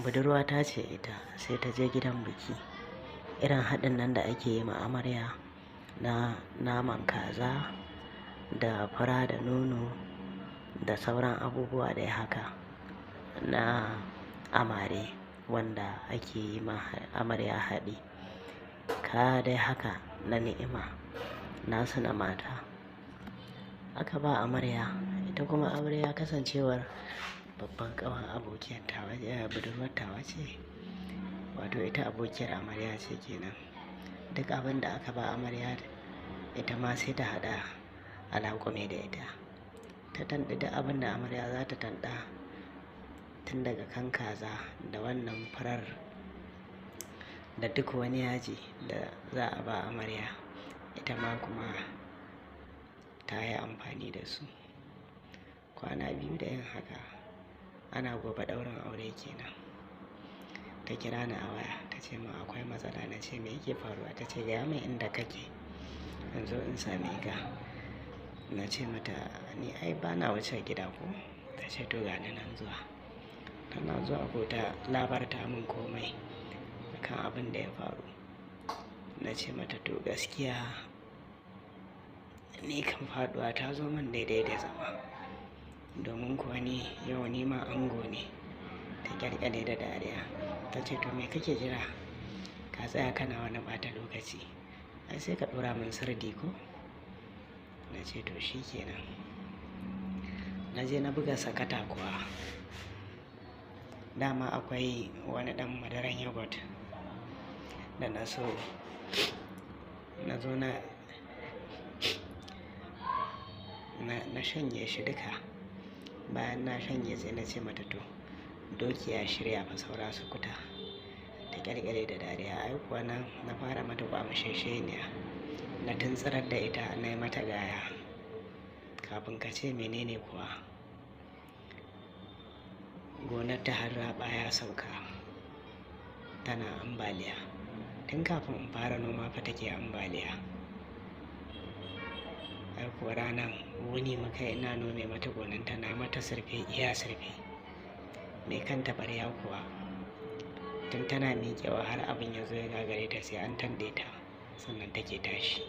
budurwata ce ita, sai ta je gidan biki. Irin haɗin nan da ake yi ma amarya na naman kaza da fura da nono da sauran abubuwa dai haka na amare wanda ake yi ma amarya haɗi. Kaya dai haka na ni'ima nasu na mata aka ba amarya. Ita kuma amarya kasancewar babban ƙawan abokiyar tawa budurwar tawa ce, wato ita abokiyar amarya ce kenan. Duk abin da aka ba amarya ita ma sai ta haɗa alaƙume da ita, ta tanɗi duk abin da amarya za ta tanɗa, tun daga kan kaza da wannan farar da duk wani yaji da za a ba amarya, ita ma kuma ta yi amfani da su. Kwana biyu da yin haka, ana gobe ɗaurin aure kenan. Ta kira ni a waya ta ce min akwai matsala. Na ce me yake faruwa? Ta ce gaya min inda kake in zo in same ka. Na ce mata ni ai bana wuce gida ko. Ta ce to gani nan zuwa. Tana zuwa ko ta labarta min komai akan abin da ya faru. Na ce mata to gaskiya ni kan faɗuwa ta zo min daidai da zama, domin kuwa ni yau ni ma ango ne. Ta ƙyalƙyale da dariya ta ce to me kake jira ka tsaya kana wani ɓata lokaci, ai sai ka ɗora min sirdi ko. Na ce to shi kenan. Na je na buga sakata kuwa. Dama akwai wani ɗan madaran yogurt da na so na zo na shanye shi duka. Bayan na shanye sai na ce mata to doki ya shirya fa saura su kuta. Ta ƙyalƙyale da dariya. Ai kuwa nan na fara mata ƙwamashaisheniya, na tuntsirar da ita na yi mata gaya. Kafin ka ce menene kuwa, gonar ta har raɓa ya sauka, tana ambaliya. Tun kafin in fara noma fa take ambaliya. Ai kuwa ranan wuni muka ina nome mata gonan ta, na mata surfe iya surfe. Mai kan taɓarya kuwa tun tana miƙewa har abin ya zo ya gagare ta sai an tanɗe ta sannan take tashi.